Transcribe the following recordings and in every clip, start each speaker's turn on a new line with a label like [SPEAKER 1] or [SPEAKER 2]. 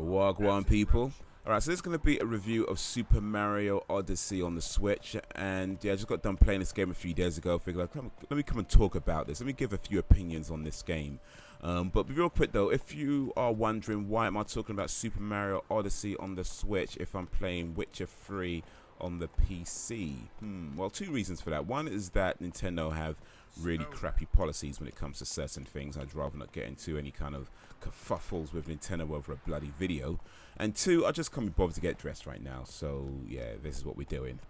[SPEAKER 1] Wagwan people. Alright, so this is going to be a review of Super Mario Odyssey on the Switch, and yeah, I just got done playing this game a few days ago. Figured let me come and talk about this. Let me give a few opinions on this game. But real quick though, if you are wondering why am I talking about Super Mario Odyssey on the Switch if I'm playing Witcher 3 on the PC, well, two reasons for that. One is that Nintendo have really crappy policies when it comes to certain things. I'd rather not get into any kind of kerfuffles with Nintendo over a bloody video. And two, I just can't be bothered to get dressed right now, so yeah, this is what we're doing.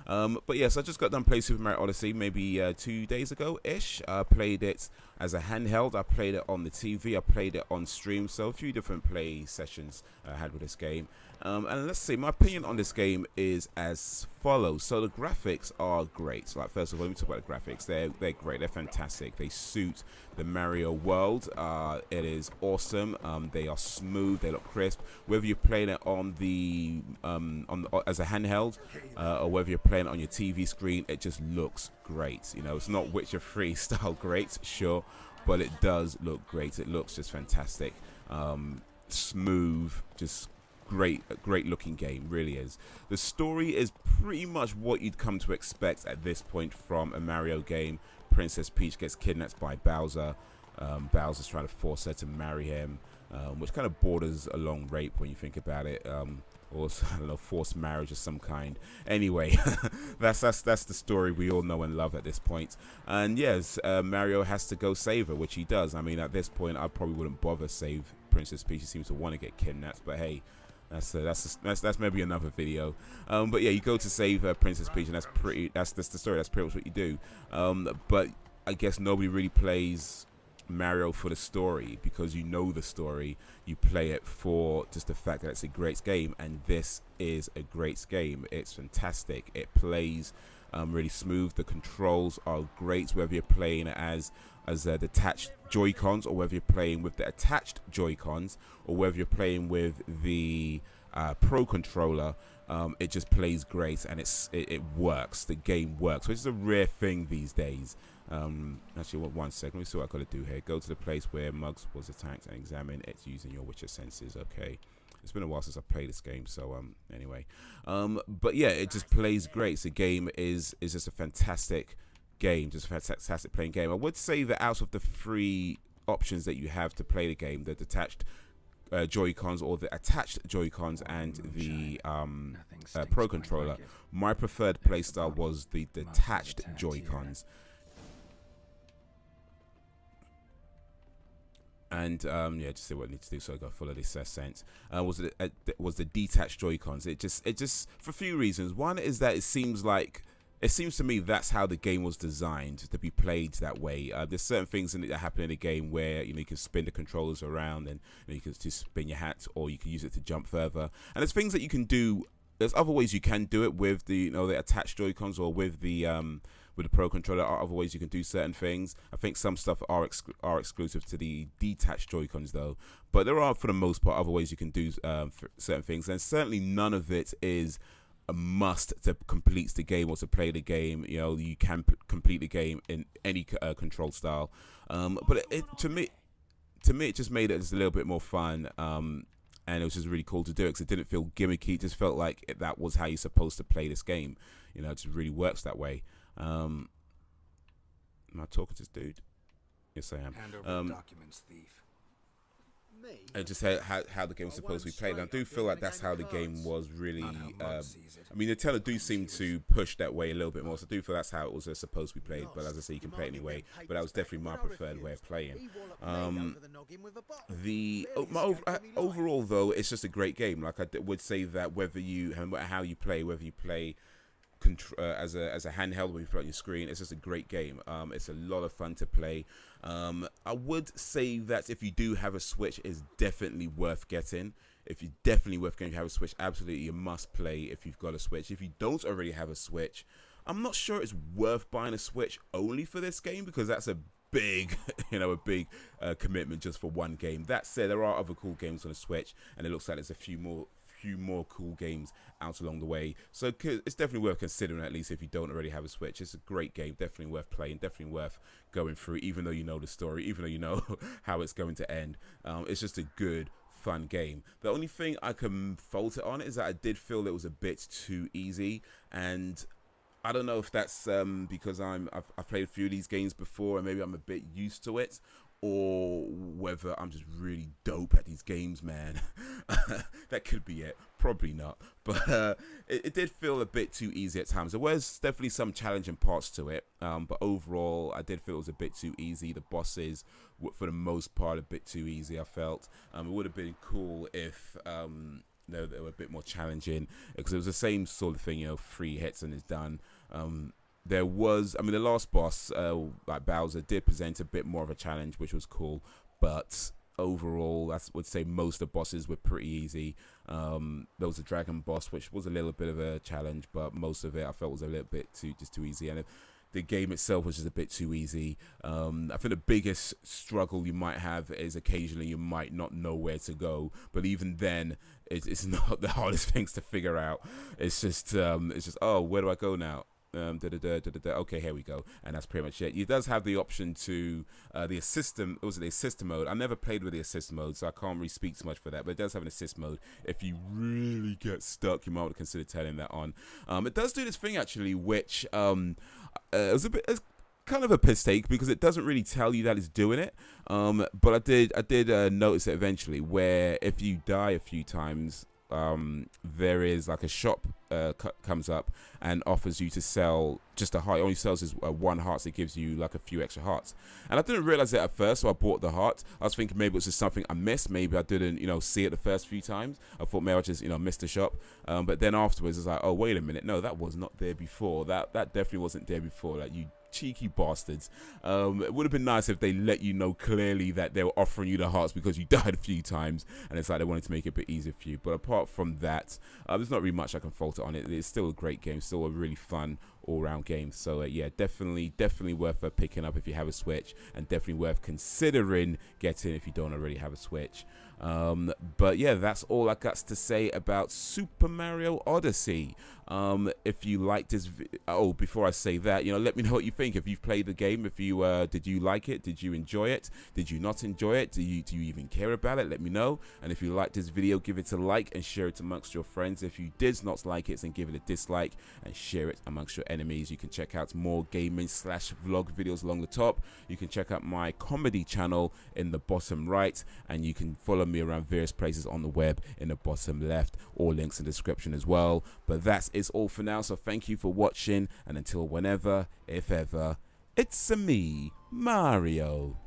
[SPEAKER 1] But yes, I just got done playing Super Mario Odyssey maybe 2 days ago-ish. I played it as a handheld, I played it on the TV, I played it on stream, so a few different play sessions I had with this game. And let's see, my opinion on this game is as follows. So the graphics are great. Like, first of all, let me talk about the graphics. They're great, they're fantastic. They suit the Mario world. It is awesome. They are smooth, they look crisp. Whether you're playing it on the as a handheld or whether you're playing it on your TV screen, it just looks great. You know, it's not Witcher 3 style great, sure, but it does look great. It looks just fantastic. Smooth, just great looking game, really is. The story is pretty much what you'd come to expect at this point from a Mario game. Princess Peach gets kidnapped by Bowser. Bowser's trying to force her to marry him, which kind of borders along rape when you think about it. Or, I don't know, forced marriage of some kind. Anyway, that's the story we all know and love at this point. And yes, Mario has to go save her, which he does. I mean, at this point, I probably wouldn't bother save Princess Peach. She seems to want to get kidnapped, but hey, that's maybe another video. But yeah, you go to save Princess Peach, and that's the story. That's pretty much what you do. But I guess nobody really plays Mario for the story, because you know the story. You play it for just the fact that it's a great game, and this is a great game. It's fantastic. It plays really smooth. The controls are great, whether you're playing as detached Joy-Cons, or whether you're playing with the attached Joy-Cons, or whether you're playing with the Pro Controller. It just plays great, and it works. The game works, which is a rare thing these days. Actually, one second. Let me see what I gotta do here. Go to the place where Muggs was attacked and examine it using your Witcher senses. Okay. It's been a while since I've played this game, so anyway. But yeah, it just plays great. The game is just a fantastic game, just a fantastic playing game. I would say that out of the three options that you have to play the game, the detached Joy-Cons or the attached Joy-Cons and the Pro Controller, my preferred playstyle was the detached Joy-Cons. And yeah, just see what I need to do so I got follow this sense. Was the detached Joy-Cons? It just for a few reasons. One is that it seems to me that's how the game was designed to be played that way. There's certain things that happen in the game where you can spin the controllers around, and you can just spin your hat, or you can use it to jump further. And there's things that you can do. There's other ways you can do it with the the attached Joy-Cons, or with the Pro Controller. Are other ways you can do certain things. I think some stuff are exclusive to the detached Joy-Cons though, but there are, for the most part, other ways you can do certain things, and certainly none of it is a must to complete the game or to play the game. You can complete the game in any control style, but to me it just made it just a little bit more fun. And it was just really cool to do it, because it didn't feel gimmicky. It just felt like that was how you're supposed to play this game. It just really works that way. Am I talking to this dude? Yes, I am.
[SPEAKER 2] Hand over the documents, thief.
[SPEAKER 1] And just how the game was supposed to be played. And I do feel like that's how the game was really. I mean, Nintendo do seem to push that way a little bit more, so I do feel that's how it was supposed to be played. But as I say, you can play it anyway. But that was definitely my preferred way of playing. Overall, though, it's just a great game. Like, I would say that no matter how you play, whether you play as a handheld, when you play on your screen, it's just a great game. It's a lot of fun to play. I would say that if you do have a Switch, it's definitely worth getting. If you have a Switch, absolutely you must play if you've got a Switch. If you don't already have a Switch, I'm not sure it's worth buying a Switch only for this game, because that's a big commitment just for one game. That said, there are other cool games on the Switch, and it looks like there's a few more cool games out along the way, so it's definitely worth considering, at least if you don't already have a Switch. It's a great game, definitely worth playing, definitely worth going through, even though you know the story, even though you know how it's going to end. It's just a good, fun game. The only thing I can fault it on is that I did feel it was a bit too easy, and I don't know if that's because I've played a few of these games before and maybe I'm a bit used to it, or whether I'm just really dope at these games, man. That could be it. Probably not. But it did feel a bit too easy at times. There was definitely some challenging parts to it, but overall, I did feel it was a bit too easy. The bosses were, for the most part, a bit too easy, I felt. It would have been cool if they were a bit more challenging, because it was the same sort of thing, 3 hits and it's done. There was, the last boss, like Bowser, did present a bit more of a challenge, which was cool, but overall, I would say most of the bosses were pretty easy. There was a dragon boss, which was a little bit of a challenge, but most of it I felt was a little bit too easy, and the game itself was just a bit too easy. I think the biggest struggle you might have is occasionally you might not know where to go, but even then, it's not the hardest things to figure out. It's just, oh, where do I go now? Okay, here we go, and that's pretty much it. It does have the option to the assist mode. I never played with the assist mode, so I can't really speak too much for that, but it does have an assist mode. If you really get stuck, you might want to consider turning that on. It does do this thing actually, which it's kind of a piss take, because it doesn't really tell you that it's doing it, but I did notice it eventually, where if you die a few times, there is like a shop comes up and offers you to sell just a heart. It only sells as 1 heart, so it gives you like a few extra hearts. And I didn't realize it at first, so I bought the heart. I was thinking maybe it was just something I missed. Maybe I didn't, see it the first few times. I thought maybe I just, missed the shop. But then afterwards, it's like, oh, wait a minute. No, that was not there before. That definitely wasn't there before. Like, you cheeky bastards. It would have been nice if they let you know clearly that they were offering you the hearts because you died a few times, and it's like they wanted to make it a bit easier for you. But apart from that, there's not really much I can fault it on. It's still a great game, still a really fun all-round game. So yeah, definitely worth picking up if you have a Switch, and definitely worth considering getting if you don't already have a Switch. But yeah, that's all I got to say about Super Mario Odyssey. If you like this before I say that, let me know what you think. If you've played the game, if you did you like it? Did you enjoy it? Did you not enjoy it? Do you even care about it? Let me know. And if you like this video, give it a like and share it amongst your friends. If you did not like it, then give it a dislike and share it amongst your enemies. You can check out more gaming / vlog videos along the top. You can check out my comedy channel in the bottom right, and you can follow me around various places on the web in the bottom left. All links in the description as well. But that is all for now, so thank you for watching, and until whenever, if ever, it's me, Mario.